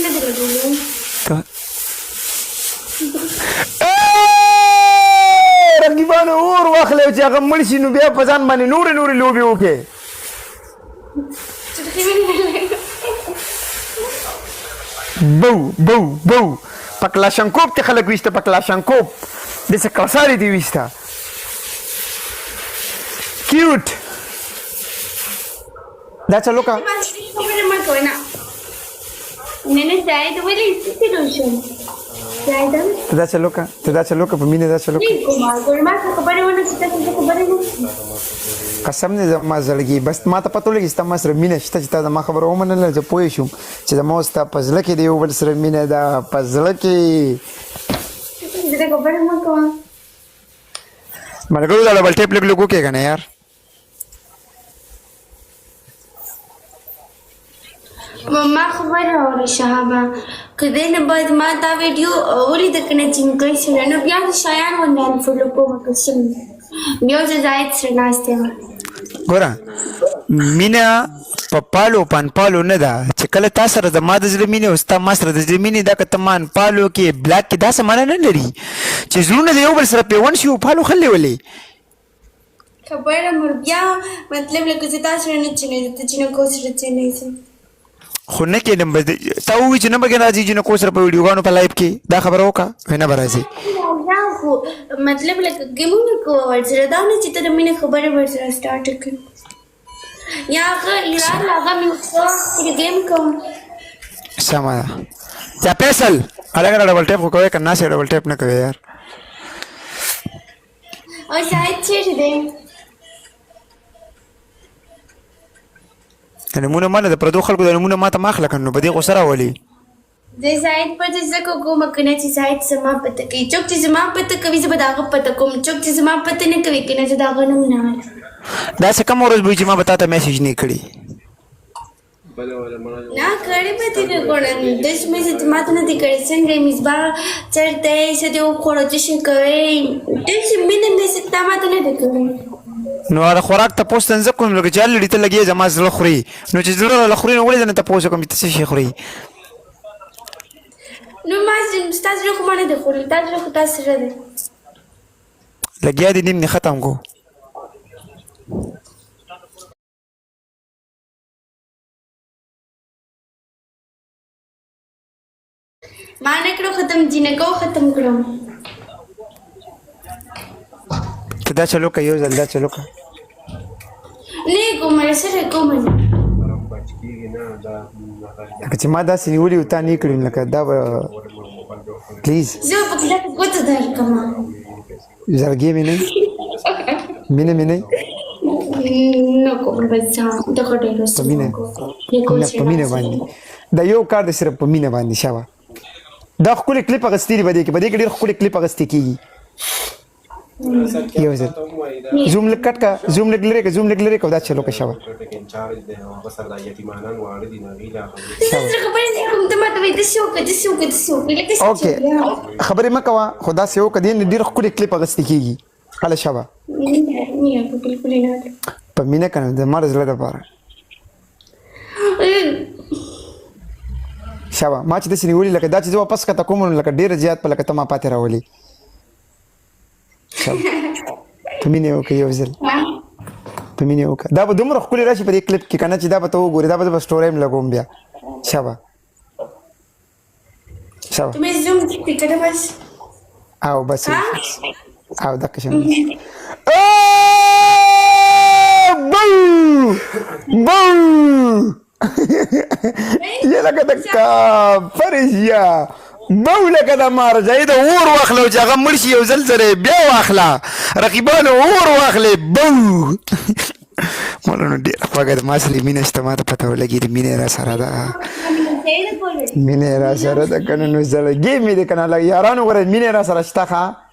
نه درلګو رقیبانو اور واخلې چې هغه مړ شي نو بیا په ځان باندې نورې لوبې وکړې بو پکلاشنکوب ته خلک ویسته پکلاشنکوب داسې کړسارې دې ویسته کیوټ دا چلو کا ته دا چلو کا په مینه دا چلو قسم دې زما زړګي بس ما ته پته ولګي ستا ما سره مینه شته چې تا زما خبره ومنله زه پوه شوم چې زما او ستا په زړه کې د یو بل سره مینه ده په زړه کې ملګرو دا ډبل ټیپ لږ وکړې که نه یار ما خبره اورې شهابه که دی نه باید ما دا ویډیو ولیده که نه چې مې شوله نو بیا د شیان غوندې انفولو کومه که شم بیا زه زاید سره ناستې وم ګوره مینه په پالو پانپالو نه ده چې کله تا سره زما د زړه مینې او ستا ما سره د زړه مینې دا که ته مانپالو کې بلاک کې داسې معنی نه لري چې زړونه د یو بل سره پیوند شي او پالو خلې ولې خبره مر بیا مطلب لکه زه تا سره نه چینې ته جینکو سره چینې شم خو نه کېدم بس تا ووایي چې نه به کې راځي جینکو سره په ویډیوګانو په لایف کې دا خبره وکړه وی نه به راځي خو مطلب لکه ګیمونه کوه ورسره دا نه چې ته د مینې خبرې ورسره سټارټ کړې یا هغه ایران هغه مې وکړه ګیم کوم سمه ده چا فیصل هلکه ډبل ټیپ خو کوې که ناسې ډبل ټیپ نه کوې یار او شاید چیرې دی نمونه ماله د پردو خلکو د نمونه ما ته ما اخله کړه نو په دې غوسه راولي زه زاید پته ځکه کوم که نه چې زاید زما پته کوي څوک چې زما پته کوي زه به د هغه پته کوم څوک چې زما پته نه کوي که نه زه د هغه نوم نه اخلم داسې کومه ورځ به وي چې ما به تا ته میسیج نه کړي نه کړی به دې نه کوړم داسې میسیج ما ته نه دي کړی څنګه یې مصباح چېرته یې څه دې وخوړه څه شی کوئ داسې مینه میسیج تا ما ته نه دی کړی نو د خوراک تپوس ته زه کوم لکه چې الرېډي ته لګې زما زړه خوري نو چې زړه راله خوري نو ولې زه نه تپوس وکړم چې ته څه شی خوري نو ما ستا زړه خو ما نه دی خوړلی تا زړه خو تا سره دی لګیا دې نیم نه ختم کو ما نه کړو ختم جینکو ختم کړم ته دا چلو که یو ځل دا چلو که نه کومه سره کومه لکه چې ما داسې نیولي و تا نه یې کړي لکه دا به پلیز زه په کې دا ګوته درکړم زړګی مې نه مینه مې نه نه کوم بس دغه ډېر په مینه په مینه باندې دا یو کار د صرف په مینه باندې شوه دا ښکلې کلیپ اخیستې دي په دې کې ډېر ښکلې کلیپ اخیستې کېږي یو ځل زوم لږ کټ کا زوم لږ لرې کا زوم لږ لرې کا دا چلو که شوه اوکې خبرې مه کوه خو داسې وکړه دې نه ډېر ښکلې کلیپ اخیستې کېږي هله شوه په مینه که نه زما د زړه دپاره شوه ما چې داسې نیولي لکه دا چې زه واپس کته کوم نو لکه ډېر زیات په لکه ته ما پاتې راولي په مینې وکړه یو ځل په مینې وکړه دا به دومره ښکلې راشي په دې کلیپ کې که نه چې دا به ته وګورې دا به زه به سټورۍ هم لګوم بیا شبه شبه او بس او دقه شم بو یه لکه د کافرشیا بو لکه د مارجایي د اور واخله او چې هغه مړ شي یو ځل سره بیا واخله رقیبانو اور واخلې بو مولانا ډېره خوږه د ما سره مینه شته ما ته پته ولګي د مینې را سره ده مینې را سره ده که نه نو زړګي مې دی که نه یارانو ګوره مینې را سره شته ښه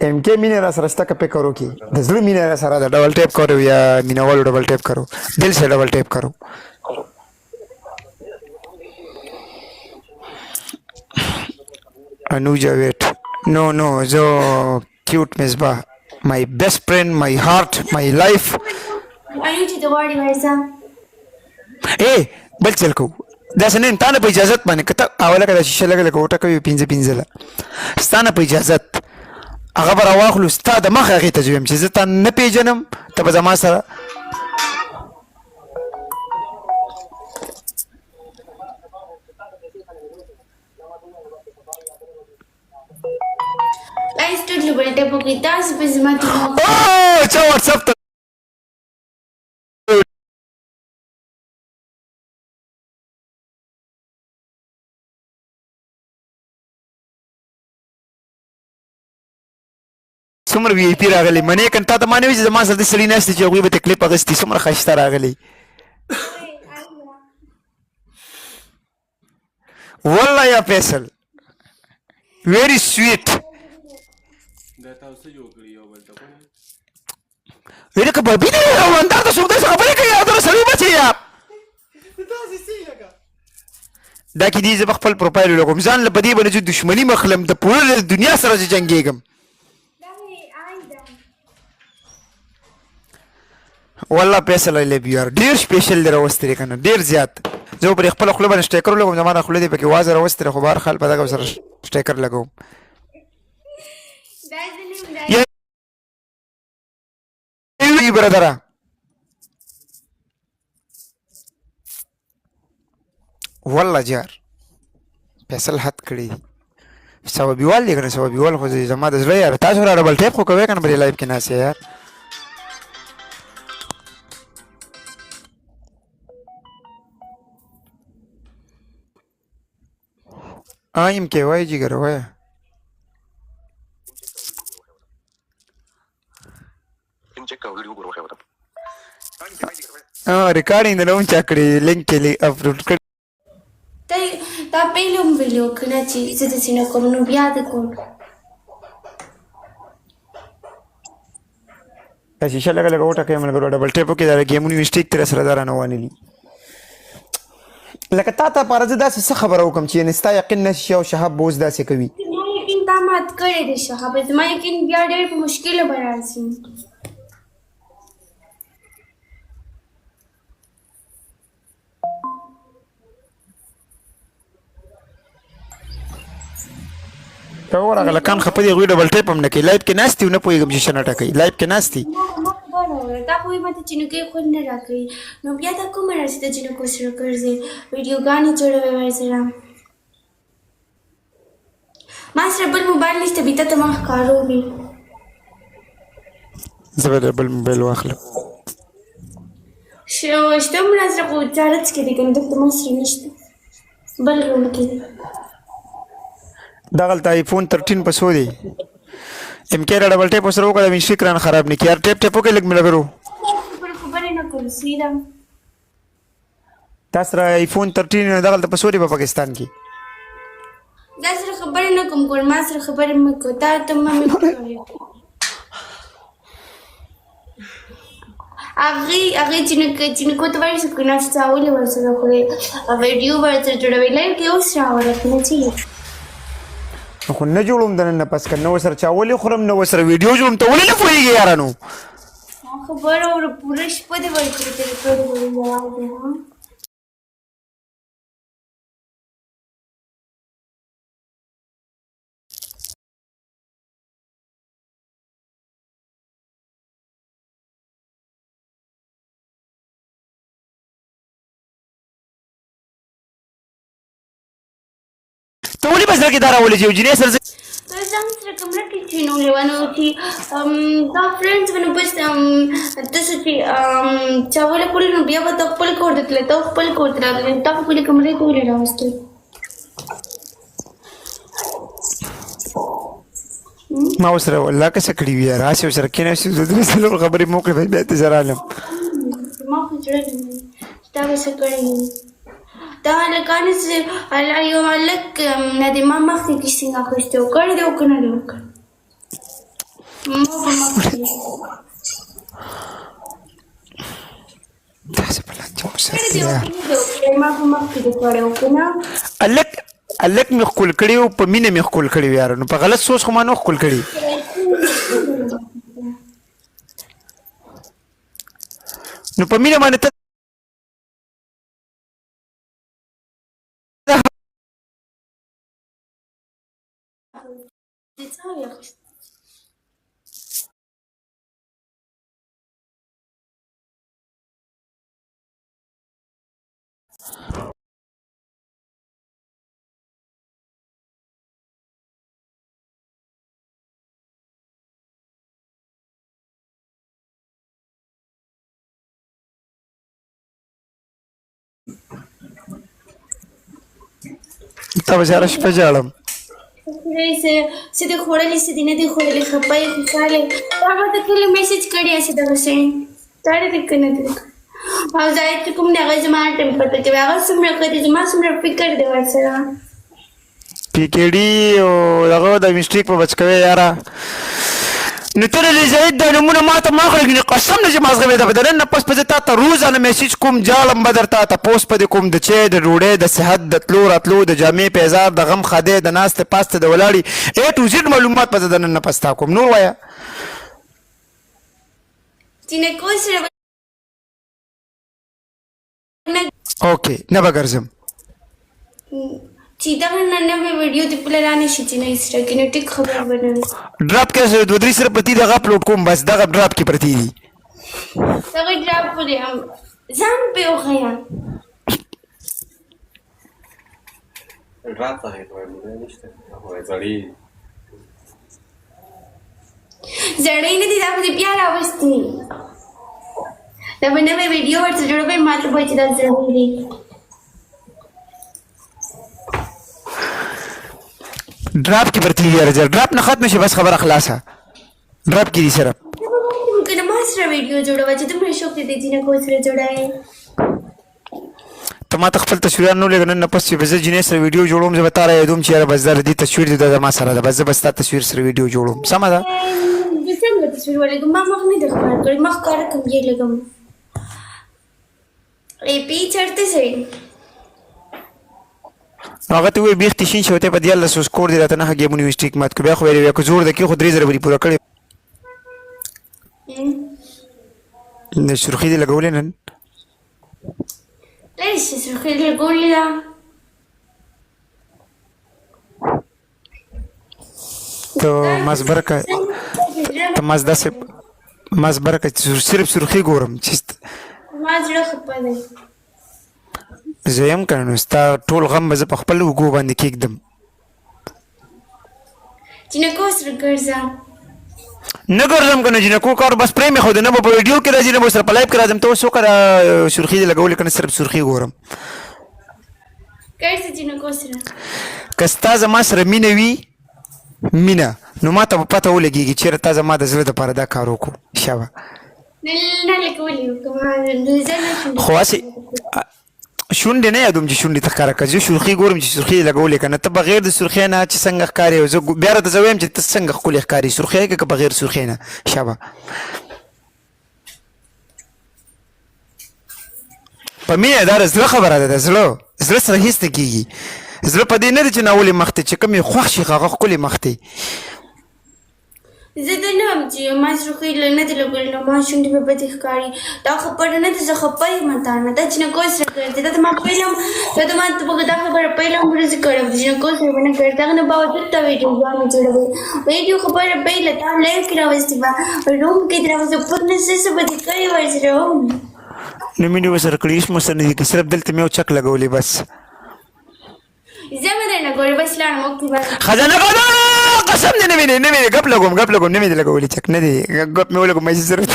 एम के मीने रा सरस्ता कपे करो की दजलू मीने रा सारा डबल टैप करो या मीना वालों डबल टैप करो दिल से डबल टैप करो अनुजा वेट नो नो जो cute Misba my best friend my heart my life Anuji तो वाड़ी भाई साहब ए बल चल को دا سنین تا نه په اجازت باندې کته اوله کده شیشه لګل کوټه کوي پینځه ستانه په اجازت هغه به راواخلو ستا د مخ هغې ته زویم چې زه تا نه پېژنم ته به زما سره چا واتساپ ته څومره وی آی پي راغلی منې کن تا ته ما نه وي چې زما سره د سړي ناستې چې هغوی به ته کلیپ اخیستي څومره ښایسته راغلی والله یا فیصل ویری سویټ ویره که ببینې روندار ته څوک داسې خبرې کوي او دغه سړی بچې یا دا کې دي زه به خپل پروفایل ولګوم ځان له په دې باندې چې دښمني مخلم د پوره دنیا سره چې جنګېږم والله فیصل آی لو یو ډېر سپیشل دی راوستلی که نه ډېر زیات زه به پرې خپله خوله باندې سټیکر ولګوم زما دا خوله دې پکې وازه راوستلی خو بهرحال په دغه سره سټیکر لګوم برادره والله جار فیصل حد کړی دي ثوابیوال دی که نه ثوابیوال خو زما د زړه یار تاسو را ډبل ټیپ خو کوئ که نه په دې لایف کې ناست یار یم کې وایي جګر وایه ریکارډینګ د نوم چا کړی لینک کې اپلوډ کړی دا پهله هم ویلي وو که نه چې زه داسې نه کوم نو بیا دې کوم دا شیشه لږه لږه وټکوي ملګرو ډبل ټیپ وکړې دا ګیمونو مسټیک ترې سره دا رانه وانلي لکه تا ته پاره زه داسې څه خبره وکړم چې یعنې ستا یقین نه شي او شهاب به اوس داسې کوي زما یقین تا مات کړی دی شهاب زما یقین بیا ډېر په مشکله به راځي ته وګوره هغه لکان خفه دي هغوی ډبل ټیپ هم نه کوي لایف کې ناست دي نه پوهېږم چې څه نه ټکوي لایف کې ناست دي دا خو یې ماته جینکۍ خوند نه راکوي نو بیا دا کومه راځي د جینکو سره ګرځې ویډیوګانې جوړوي ورسره ما سره بل موبایل نشته بېته ته ما ښکاروي زه به بل موبایل واخلم شته هم راسره خو چارج کې دی که نه دلته ما سره نشته بل روم کې دی دغلته آیفون 13 په څو دی ام کې را ډبل ټیپ سره وکړه مې سپیکر نه خراب نه کړي یار ټیپ ټیپ وکړئ لږ ملګرو خبرې نه کوم سیده تا سره آیفون 13 دغلته په څو دی په پاکستان کې دا سره خبرې نه کوم ګور ما سره خبرې مه کوه تا ته مه مې وکړې هغې جینکو ته وایي چې ناشته ولې ورسره خورې ویډیو ورسره جوړوي لایف کې اوس راوړه که نه چې خو نه جوړوم دننه پس که نه ورسره چا ولې خورم نه ورسره ویډیو جوړوم ته ولې نه پوهېږې یارانو خبره وره پوره شپه دې ورکړې تېرې کړې ته ولې په زړه کې دا راولې چې یو جینۍ سره ځان سره کمره کې کښېنولې وه نو چې دا فرینډز به نو بس تاسو چې چاوله پولې نو بیا به ته خپل کور ته تلې ته خپل کور ته راغلې تا خپلې کمرې ته ولې راوستل ما ورسره والله که څه کړي وي یار هسې ورسره کېناستو زه درې څلور خبرې مو وکړې بیا ته زه رالم ما خو زړه چې تا به څه کړی دا هلکانو چې یو هلک نه د ما مخکې کیسټینګ اخیستی و کړی دی او که نه دی وکړ ما به مخکې داسې په لانجه ورسره ما به مخکې دی کړی و که نه هلک مې ښکل کړي و په مینه مې ښکل کړي و یاره نو په غلط سوچ خو ما نه ښکل کړي نو په مینه باندې ته بچاره شپه ژاړم څه دې خوړلي څه دې نه دي خوړلي خفه یې خوشحاله تا ماته کله میسج کړی چې دغه شی تا دې که نه دي او زاید چې کوم دی هغه زما ټیم پته کوي هغه څومره کوي زما څومره فکر دی ورسره پی کې ډي او دغه د میسټیک په بچ کوي یاره نو ته د زاید دا نومونه ماته ما خلک قسم نه چې مازغه د بدن نه پس پس تا ته روزانه میسج کوم جالم بدر تا پوس په کوم د چي د ډوډۍ د صحت د تلو راتلو د جامې پیزار د غم خاده د ناست پاسته د ولاړی A to Z معلومات په دنه نه پستا کوم نور وایا جینې کوم سره اوکې نه بګرزم چې دا نن نوې ویډیو د پلانې شي چې نه سره کې نو ټیک خبر ونه ډراپ کې دوه درې سره پتی دغه اپلوډ کوم بس دغه ډراپ کې پرتی دي دغه ډراپ ولې ځان په وخیا ډراپ ته هیڅ نشته هو زړی زړی نه دي دا په بیا راوستي دا په نوې ویډیو ورته جوړوي ماته به چې دا زړی دی ड्रॉप की प्रति रिजल्ट ड्रॉप न खत्म शे बस खबर खलासा ड्रॉप की सर कने मास्टर वीडियो जोड़वा जे तुम शौक दे दीजिए कोई सरे जोड़ाए तमा तखफल तस्वीर नो लेकिन न पस बस जिने सर वीडियो जोड़ोम जे बता रहे तुम चेहरा बस दर दी तस्वीर दे मा सर बस बस तस्वीर सर वीडियो जोड़ोम समझा जैसे तस्वीर वाले को मामा नहीं देखा कर मखकार कम ये लगम ए पी चढ़ते सही هغه ته وی بیخ تشین شوته په دیاله سو سکور دی راته نه هغه میسټیک مات کو بیا خو ویل کو زور د کی خو درې زره بری پورا کړی نه شرخی دی لګولې نن ليش شرخی لګولې دا تو مزبر کا ته مزدا سے مزبر کا صرف سرخی ګورم چې ما زړه خپه دی زیم کنه ستا ټول غم به په خپل وګو باندې کېږدم جنه کو سره ګرځم نه ګرځم کنه جنه کو کار بس پرې مې خو نه په ویډیو کې راځي نه سره په لایو کې راځم ته سو کړه سرخی لګول کنه صرف سرخی ګورم کیسه جنه کو سره کستا زما سره مینه وی مینه نو ماته پته ولګيږي چې تا زما د زړه د پاره دا کار وکړو شابه نه لکولې کومه نه خو اسی شونډې نه یادوم چې شونډې ته ښکاره کړه زه سرخي ګورم چې سرخي لګولې که نه ته بغیر د سرخۍ نه چې څنګه ښکارې زه بیا راته زه وایم چې ته څنګه ښکلې ښکارې سرخۍ که بغیر سرخۍ نه شابه په مینه دا د زړه خبره ده د زړه سره هېڅ نه کېږي زړه په دې نه دی چې ناولې مخ ته چې کوم یې خوښ شي هغه ښکلې مخ ته زه دا نه هم چې ما سرخۍ نه دي لګولې نو ما شونډې مې بدې ښکاري دا خبره نه ده زه خفه یم تا نه دا چې نه کوی سره کړې دا ته ما پهله هم دا خبره پهله هم ورځې کړې وه چې نه کوی سره به نه کړې دغه نه باوجود تا ویډیو مې جوړوي ویډیو خبره پهله تا لایو کې راوستې وه روم کې دې راوستې پر نه څه به دې کړې ورسره هم نو مینې ورسره کړي هېڅ مو سره نه دي کړي صرف دلته مې یو چک لګولې بس زه مې درنه ګورې بس لاړم اوکې بس خزانه قسم دې نه وینې ګپ لګوم نه مې دې لګولې چک نه دی ګپ مې ولګوم مې ضرورت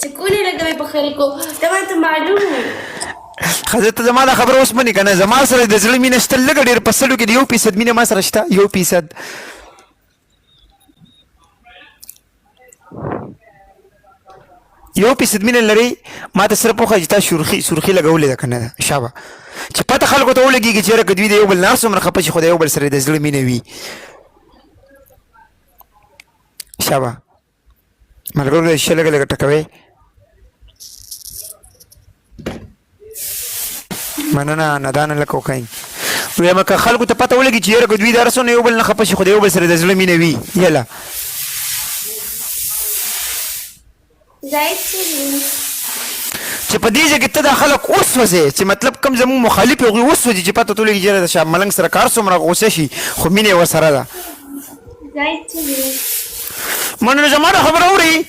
چکونه لګوي په خلکو دا ماته معلوم نه خزه ته زما دا خبره اوس منې که نه زما سره د زړه مینه شته لږه ډېر په سلو کې د 1% مینه ما سره شته 1% یو پیسد مینه لري ما ته صرف وخه چې تا سرخي لګولې ده که نه ده شابه چې پته خلکو ته ولګېږي چې یاره که دوی د یو بل نه هر څومره خفه شي خو د یو بل سره د زړه مینه وي شابه ملګرو د شیشه لږه لږه ټکوئ مننه ندانه لکه وښایي ویم که خلکو ته پته ولګي چې یاره که دوی د هر څومره یو بل نه خفه شي خو د یو بل سره د زړه مینه وي یله زاید چې په دې ځای کې ته دا خلک وسوځې چې مطلب کم زموږ مخالف هغوی وسوځي چې پته تولېږي چې د شاه ملنګ سره کار څومره غوسه شي خو مینه یې ورسره ده زاید څه دی مننه زما دا خبره اورئ